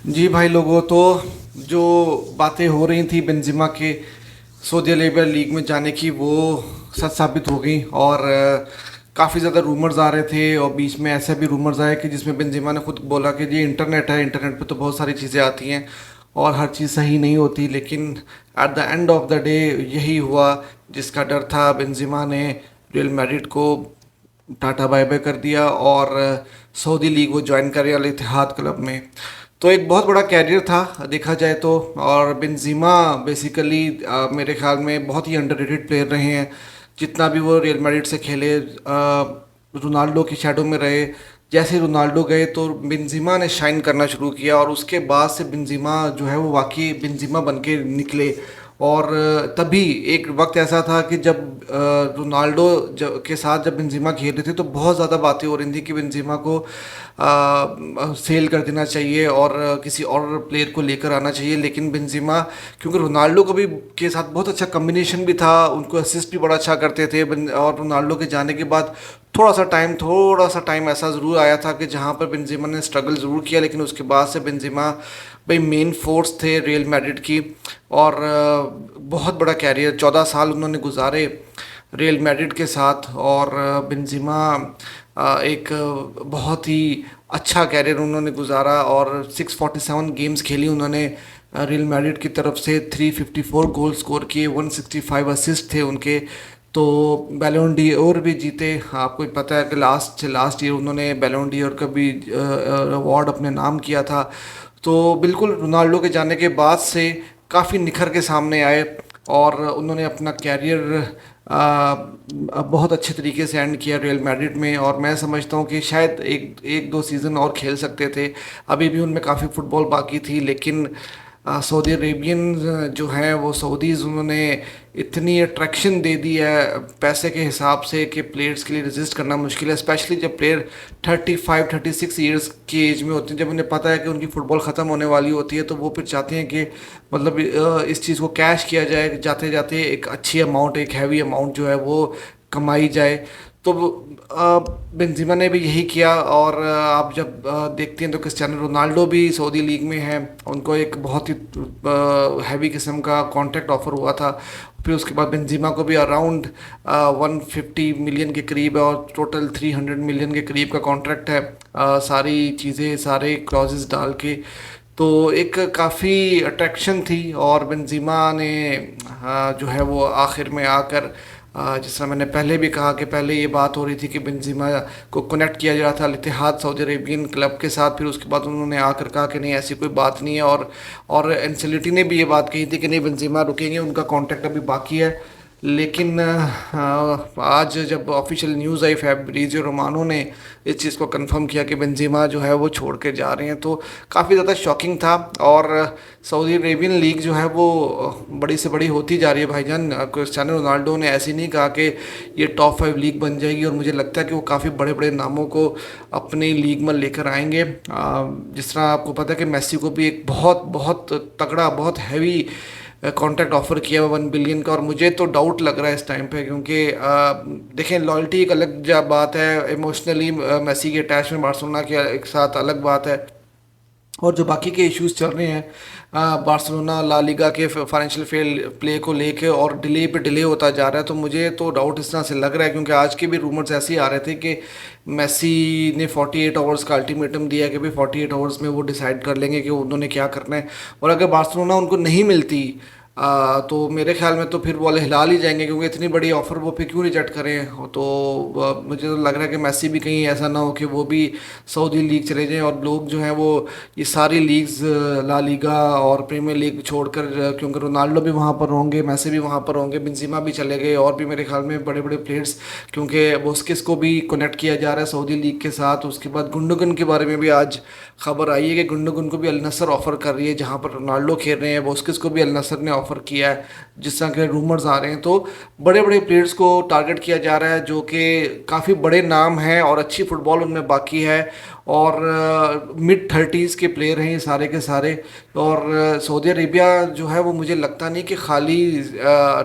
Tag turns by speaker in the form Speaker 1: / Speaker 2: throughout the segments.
Speaker 1: जी भाई लोगों, तो जो बातें हो रही थी बेंजिमा के सऊदी अरेबिया लीग में जाने की, वो सच साबित हो गई। और काफ़ी ज़्यादा रूमर्स आ रहे थे, और बीच में ऐसे भी रूमर्स आए कि जिसमें बेंजिमा ने खुद बोला कि ये इंटरनेट है, इंटरनेट पे तो बहुत सारी चीज़ें आती हैं और हर चीज़ सही नहीं होती। लेकिन at the end of the day यही हुआ जिसका डर था। बेंजिमा ने रियल मैड्रिड को टाटा बाय बाय कर दिया और सऊदी लीग वो ज्वाइन करे अल इत्तेहाद क्लब में। तो एक बहुत बड़ा कैरियर था देखा जाए तो। और बेंजीमा बेसिकली मेरे ख्याल में बहुत ही अंडररेटेड प्लेयर रहे हैं। जितना भी वो रियल मैड्रिड से खेले, रोनाल्डो की शैडो में रहे। जैसे रोनाल्डो गए तो बेंजीमा ने शाइन करना शुरू किया, और उसके बाद से बेंजीमा जो है वो वाकई बेंजीमा बन के निकले। और तभी एक वक्त ऐसा था कि जब रोनाल्डो के साथ जब बेंजीमा खेल रहे थे, तो बहुत ज़्यादा बातें हो रही थी कि बेंजीमा को सेल कर देना चाहिए और किसी और प्लेयर को लेकर आना चाहिए। लेकिन बेंजीमा, क्योंकि रोनाल्डो को भी के साथ बहुत अच्छा कम्बिनेशन भी था, उनको असिस्ट भी बड़ा अच्छा करते थे। और रोनाल्डो के जाने के बाद थोड़ा सा टाइम ऐसा ज़रूर आया था कि जहाँ पर बेंजीमा ने स्ट्रगल ज़रूर किया, लेकिन उसके बाद से बेंजीमा भाई मेन फोर्स थे रियल मैड्रिड की। और बहुत बड़ा कैरियर 14 साल उन्होंने गुजारे रियल मैड्रिड के साथ। और बेंजीमा एक बहुत ही अच्छा कैरियर उन्होंने गुजारा, और 647 गेम्स खेली उन्होंने रियल मैड्रिड की तरफ से। 354 गोल स्कोर किए, 165 असिस्ट थे उनके। तो बैलोन डी और भी जीते। आपको पता है कि लास्ट लास्ट ईयर उन्होंने बैलोन डी और का भी अवार्ड अपने नाम किया था। तो बिल्कुल रोनाल्डो के जाने के बाद से काफ़ी निखर के सामने आए, और उन्होंने अपना कैरियर बहुत अच्छे तरीके से एंड किया रियल मैड्रिड में। और मैं समझता हूँ कि शायद एक एक दो सीज़न और खेल सकते थे, अभी भी उनमें काफ़ी फुटबॉल बाकी थी। लेकिन सऊदी अरेबियन जो हैं वो सऊदीज़, उन्होंने इतनी अट्रैक्शन दे दी है पैसे के हिसाब से कि प्लेयर्स के लिए रेजिस्ट करना मुश्किल है। स्पेशली जब प्लेयर 35-36 ईयर्स की एज में होते हैं, जब उन्हें पता है कि उनकी फ़ुटबॉल ख़त्म होने वाली होती है, तो वो फिर चाहते हैं कि मतलब इस चीज़ को कैश किया जाए, जाते जाते एक अच्छी अमाउंट, एक हैवी अमाउंट जो है वो कमाई जाए। तो बेंजिमा ने भी यही किया। और आप जब देखते हैं तो क्रिस्टियानो रोनाल्डो भी सऊदी लीग में है। उनको एक बहुत ही हैवी किस्म का कॉन्ट्रैक्ट ऑफर हुआ था। फिर उसके बाद बेंजिमा को भी अराउंड 150 मिलियन के करीब है, और टोटल 300 मिलियन के करीब का कॉन्ट्रैक्ट है, सारी चीज़ें सारे क्लॉजेस डाल के। तो एक काफ़ी अट्रैक्शन थी। और बेंजीमा ने जो है वो आखिर में आकर, जिस तरह मैंने पहले भी कहा कि पहले ये बात हो रही थी कि बेंजीमा को कनेक्ट किया जा रहा था अल इत्तेहाद सऊदी अरेबियन क्लब के साथ। फिर उसके बाद उन्होंने आकर कहा कि नहीं, ऐसी कोई बात नहीं है। और एंसेलोटी ने भी ये बात कही थी कि नहीं, बेंजीमा रुकेंगे, उनका कॉन्ट्रैक्ट अभी बाकी है। लेकिन आज जब ऑफिशियल न्यूज़ आई, फैब्रिजियो रोमानो ने इस चीज़ को कंफर्म किया कि बेंजीमा जो है वो छोड़ के जा रहे हैं, तो काफ़ी ज़्यादा शॉकिंग था। और सऊदी अरेबियन लीग जो है वो बड़ी से बड़ी होती जा रही है भाईजान। क्रिस्टियानो रोनाल्डो ने ऐसे नहीं कहा कि ये टॉप 5 लीग बन जाएगी, और मुझे लगता है कि वो काफ़ी बड़े बड़े नामों को अपनी लीग में लेकर आएंगे। जिस तरह आपको पता है कि मेसी को भी एक बहुत बहुत तगड़ा, बहुत हैवी कॉन्ट्रैक्ट ऑफर किया हुआ 1 बिलियन का। और मुझे तो डाउट लग रहा है इस टाइम पे, क्योंकि देखें, लॉयल्टी एक अलग बात है, इमोशनली मेसी की अटैचमेंट बार्सिलोना के एक साथ अलग बात है। और जो बाकी के इश्यूज चल रहे हैं बार्सिलोना ला लीगा के फाइनेंशियल फेल प्ले को लेके, और डिले पे डिले होता जा रहा है, तो मुझे तो डाउट इस तरह से लग रहा है। क्योंकि आज के भी रूमर्स ऐसे ही आ रहे थे कि मेसी ने 48 आवर्स का अल्टीमेटम दिया कि भाई 48 आवर्स में वो डिसाइड कर लेंगे कि उन्होंने क्या करना है। और अगर बार्सिलोना उनको नहीं मिलती तो मेरे ख्याल में तो फिर वो अल हिलाल ही जाएंगे, क्योंकि इतनी बड़ी ऑफ़र वो फिर क्यों रिजेक्ट करें। तो मुझे तो लग रहा है कि मेसी भी कहीं ऐसा ना हो कि वो भी सऊदी लीग चले जाएं, और लोग जो हैं वो ये सारी लीग्स, ला लीगा और प्रीमियर लीग छोड़कर, क्योंकि रोनाल्डो भी वहाँ पर होंगे, मेसी भी वहाँ पर होंगे, बेंजीमा भी चले गए, और भी मेरे ख्याल में बड़े बड़े प्लेयर्स, क्योंकि बुस्केट्स को भी कनेक्ट किया जा रहा है सऊदी लीग के साथ। उसके बाद गुंडोगन के बारे में भी आज खबर आई है कि गुंडोगन को भी अल नसर ऑफर कर रही है, जहाँ पर रोनाल्डो खेल रहे हैं। बुस्केट्स को भी अल नसर ने ऑफर किया है, जिस तरह के रूमर्स आ रहे हैं। तो बड़े बड़े प्लेयर्स को टारगेट किया जा रहा है, जो कि काफ़ी बड़े नाम हैं और अच्छी फुटबॉल उनमें बाकी है। और मिड थर्टीज़ के प्लेयर हैं ये सारे के सारे। और सऊदी अरेबिया जो है वो मुझे लगता नहीं कि खाली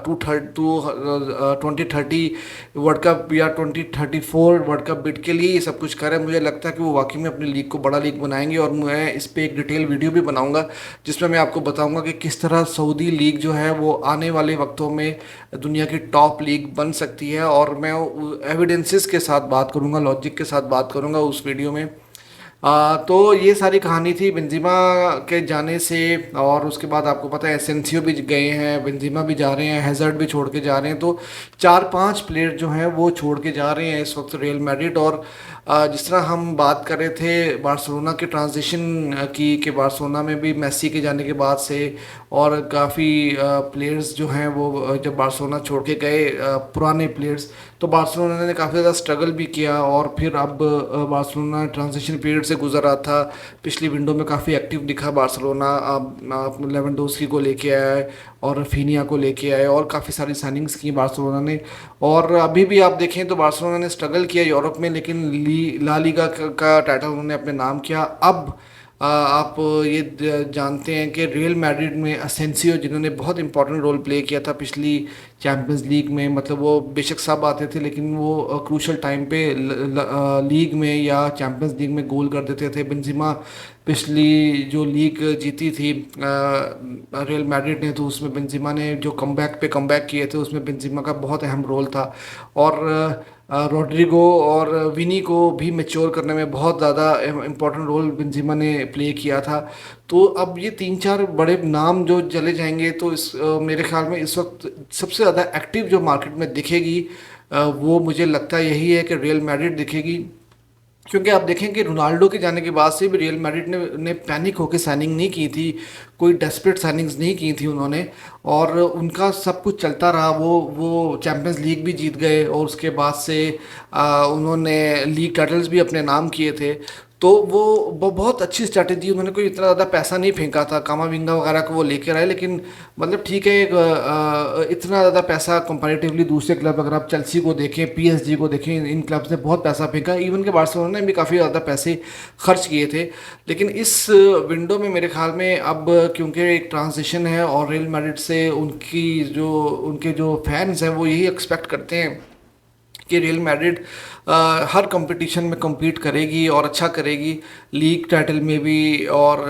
Speaker 1: 2030 वर्ल्ड कप या 2034 वर्ल्ड कप बिड के लिए ये सब कुछ कर रहे हैं। मुझे लगता है कि वो वाकई में अपनी लीग को बड़ा लीग बनाएंगे, और मैं इस पे एक डिटेल वीडियो भी बनाऊंगा जिसमें मैं आपको बताऊंगा कि किस तरह सऊदी लीग जो है वो आने वाले वक्तों में दुनिया की टॉप लीग बन सकती है। और मैं एविडेंसेस के साथ बात करूंगा, लॉजिक के साथ बात करूंगा उस वीडियो में। तो ये सारी कहानी थी बेंजिमा के जाने से। और उसके बाद आपको पता है एसेंसियो भी गए हैं, बेंजिमा भी जा रहे हैं, हैजर्ड भी छोड़ के जा रहे हैं। तो चार पांच प्लेयर जो हैं वो छोड़ के जा रहे हैं इस वक्त रियल मैड्रिड। और जिस तरह हम बात कर रहे थे बार्सिलोना के ट्रांजिशन की, कि बार्सिलोना में भी मेसी के जाने के बाद से और काफ़ी प्लेयर्स जो हैं वो जब बार्सिलोना छोड़ के गए, पुराने प्लेयर्स, तो बार्सिलोना ने काफ़ी ज़्यादा स्ट्रगल भी किया। और फिर अब बार्सिलोना ट्रांजिशन पीरियड से गुजर रहा था। पिछली विंडो में काफ़ी एक्टिव दिखा बार्सिलोना, अब लेवेंडोस्की को लेके आया है और रफीनिया को लेके आए, और काफ़ी सारी साइनिंग्स की बार्सिलोना ने। और अभी भी आप देखें तो बार्सिलोना ने स्ट्रगल किया यूरोप में, लेकिन ला लीगा का टाइटल उन्होंने अपने नाम किया। अब आप ये जानते हैं कि रियल मैड्रिड में असेंसियो, जिन्होंने बहुत इंपॉर्टेंट रोल प्ले किया था पिछली चैम्पियंस लीग में, मतलब वो बेशक सब आते थे लेकिन वो क्रूशल टाइम पे लीग में या चैम्पियंस लीग में गोल कर देते थे। बेंजिमा पिछली जो लीग जीती थी रियल मैड्रिड ने, तो उसमें बेंजिमा ने जो कमबैक पे कमबैक किए थे उसमें बेंजिमा का बहुत अहम रोल था। और रोड्रिगो और विनी को भी मैच्योर करने में बहुत ज़्यादा इम्पोर्टेंट रोल बेंजिमा ने प्ले किया था। तो अब ये तीन चार बड़े नाम जो चले जाएंगे, तो मेरे ख्याल में इस वक्त सबसे ज़्यादा एक्टिव जो मार्केट में दिखेगी वो मुझे लगता है यही है कि रियल मैड्रिड दिखेगी। क्योंकि आप देखें कि रोनाल्डो के जाने के बाद से भी रियल मैड्रिड ने पैनिक होकर साइनिंग नहीं की थी, कोई डेस्परेट साइनिंग्स नहीं की थी उन्होंने। और उनका सब कुछ चलता रहा, वो चैम्पियंस लीग भी जीत गए, और उसके बाद से उन्होंने लीग टाइटल्स भी अपने नाम किए थे। तो वो बहुत अच्छी स्ट्रैटेजी, उन्होंने कोई इतना ज़्यादा पैसा नहीं फेंका था, कामाविंगा वगैरह को वो लेकर आए, लेकिन मतलब ठीक है इतना ज़्यादा पैसा कंपैरेटिवली दूसरे क्लब, अगर आप चेल्सी को देखें, पीएसजी को देखें, इन क्लब्स ने बहुत पैसा फेंका, इवन के बार्सिलोना ने भी काफ़ी ज़्यादा पैसे खर्च किए थे। लेकिन इस विंडो में मेरे ख्याल में अब क्योंकि एक ट्रांजिशन है और रियल मैड्रिड से उनके जो फैंस हैं वो यही एक्सपेक्ट करते हैं कि रियल मैड्रिड हर कंपटीशन में compete करेगी और अच्छा करेगी, लीग टाइटल में भी और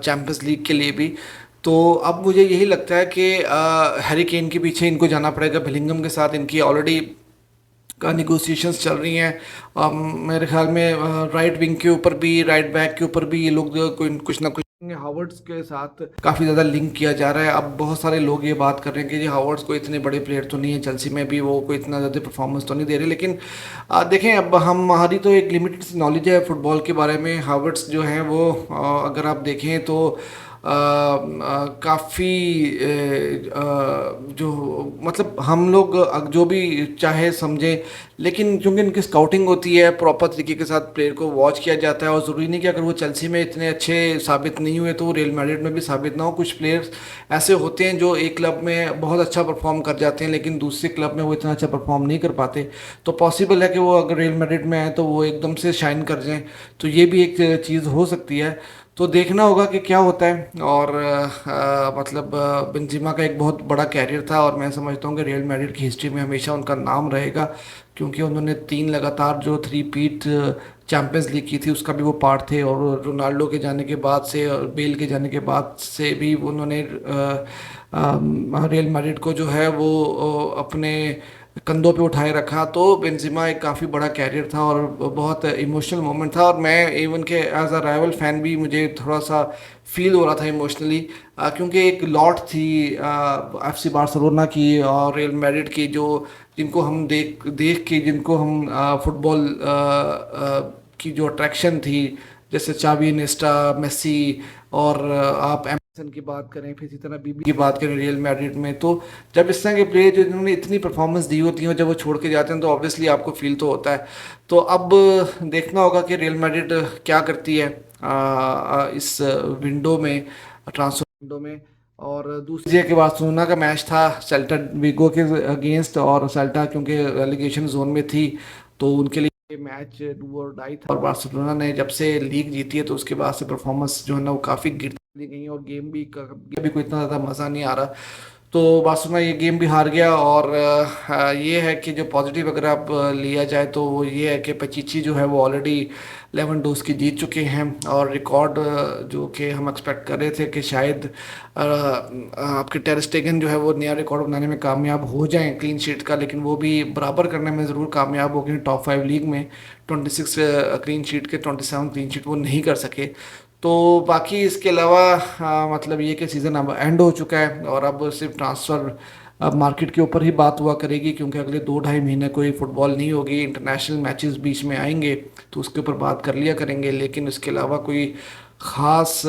Speaker 1: चैम्पियंस लीग के लिए भी। तो अब मुझे यही लगता है कि हैरी केन के पीछे इनको जाना पड़ेगा। बिलिंगम के साथ इनकी ऑलरेडी का निगोसिएशंस चल रही हैं। मेरे ख्याल में राइट विंग के ऊपर भी, राइट बैक के ऊपर भी ये लोग कोई कुछ ना कुछ, हावर्ड्स के साथ काफ़ी ज़्यादा लिंक किया जा रहा है। अब बहुत सारे लोग ये बात कर रहे हैं कि जी हावर्ड्स कोई इतने बड़े प्लेयर तो नहीं है, चेल्सी में भी वो कोई इतना ज़्यादा परफॉर्मेंस तो नहीं दे रहे। लेकिन देखें, अब हमारी तो एक लिमिटेड नॉलेज है फुटबॉल के बारे में। हावर्ड्स जो हैं वो अगर आप देखें तो काफ़ी जो मतलब हम लोग जो भी चाहे समझें, लेकिन क्योंकि इनकी स्काउटिंग होती है, प्रॉपर तरीके के साथ प्लेयर को वॉच किया जाता है, और ज़रूरी नहीं कि अगर वो चेल्सी में इतने अच्छे साबित नहीं हुए तो वो रियल मैड्रिड में भी साबित ना हो। कुछ प्लेयर्स ऐसे होते हैं जो एक क्लब में बहुत अच्छा परफॉर्म कर जाते हैं लेकिन दूसरे क्लब में वो इतना अच्छा परफॉर्म नहीं कर पाते। तो पॉसिबल है कि वो अगर रियल मैड्रिड में आए तो वो एकदम से शाइन कर जाएँ, तो ये भी एक चीज़ हो सकती है। तो देखना होगा कि क्या होता है। और मतलब बेंजिमा का एक बहुत बड़ा कैरियर था, और मैं समझता हूँ कि रियल मैड्रिड की हिस्ट्री में हमेशा उनका नाम रहेगा, क्योंकि उन्होंने 3 लगातार जो 3 पीट चैम्पियंस लीग की थी उसका भी वो पार्ट थे। और रोनाल्डो के जाने के बाद से और बेल के जाने के बाद से भी उन्होंने रियल मैड्रिड को जो है वो अपने कंधों पे उठाए रखा। तो बेंजिमा एक काफ़ी बड़ा कैरियर था और बहुत इमोशनल मोमेंट था। और मैं इवन के एज अ राइवल फैन भी मुझे थोड़ा सा फील हो रहा था इमोशनली, क्योंकि एक लॉट थी एफसी बार्सिलोना की और रियल मैड्रिड की, जो जिनको हम देख देख के जिनको हम फुटबॉल की जो अट्रैक्शन थी, जैसे चावी, इनिएस्टा, मेसी, और आप एमरसन की बात करें, फिर इसी तरह बीबी की बात करें रियल मैड्रिड में, तो जब इस तरह के प्लेयर जो जिन्होंने इतनी परफॉर्मेंस दी होती है जब वो छोड़ के जाते हैं तो ऑब्वियसली आपको फील तो होता है। तो अब देखना होगा कि रियल मैड्रिड क्या करती है इस विंडो में, ट्रांसफर विंडो में। और दूसरी के बाद सोना का मैच था सेल्टा विगो के अगेंस्ट, और सेल्टा क्योंकि रेलीगेशन जोन में थी तो उनके लिए ये मैच डू और डाई था, और बार्सिलोना ने जब से लीग जीती है तो उसके बाद से परफॉर्मेंस जो है ना वो काफ़ी गिरती चली गई है, और गेम भी कभी कोई इतना ज़्यादा मज़ा नहीं आ रहा। तो बार्सिलोना ये गेम भी हार गया। और ये है कि जो पॉजिटिव अगर आप लिया जाए तो वो ये है कि पचीची जो है वो ऑलरेडी लेवेंडोस्की जीत चुके हैं, और रिकॉर्ड जो कि हम एक्सपेक्ट कर रहे थे कि शायद आपके टेर स्टेगन जो है वो नया रिकॉर्ड बनाने में कामयाब हो जाएं क्लीन शीट का, लेकिन वो भी बराबर करने में ज़रूर कामयाब हो गए। टॉप 5 लीग में 26 क्लीन शीट के 27 क्लीन शीट वो नहीं कर सके। तो बाकी इसके अलावा मतलब ये कि सीज़न अब एंड हो चुका है, और अब सिर्फ ट्रांसफ़र अब मार्केट के ऊपर ही बात हुआ करेगी, क्योंकि अगले 2-2.5 महीने कोई फुटबॉल नहीं होगी, इंटरनेशनल मैचेस बीच में आएंगे तो उसके ऊपर बात कर लिया करेंगे। लेकिन उसके अलावा कोई ख़ास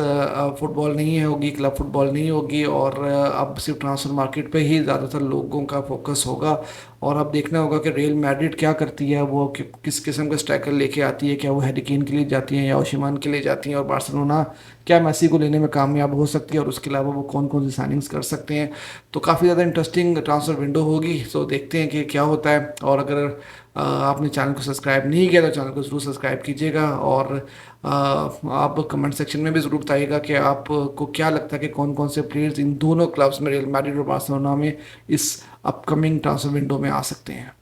Speaker 1: फुटबॉल नहीं है होगी, क्लब फुटबॉल नहीं होगी, और अब सिर्फ ट्रांसफ़र मार्केट पे ही ज़्यादातर लोगों का फोकस होगा। और अब देखना होगा कि रियल मैड्रिड क्या करती है, वो किस किस्म का स्ट्राइकर लेके आती है, क्या वो हैरी केन के लिए जाती हैं या ओशिमान के लिए जाती हैं, और बार्सिलोना क्या मेसी को लेने में कामयाब हो सकती है, और उसके अलावा वो कौन कौन सी साइनिंग्स कर सकते हैं। तो काफ़ी ज़्यादा इंटरेस्टिंग ट्रांसफ़र विंडो होगी, तो देखते हैं कि क्या होता है। और अगर आपने चैनल को सब्सक्राइब नहीं किया तो चैनल को ज़रूर सब्सक्राइब कीजिएगा, और आप कमेंट सेक्शन में भी ज़रूर बताइएगा कि आपको क्या लगता है कि कौन कौन से प्लेयर्स इन दोनों क्लब्स में, रियल मैड्रिड और बार्सिलोना में, इस अपकमिंग ट्रांसफर विंडो में आ सकते हैं।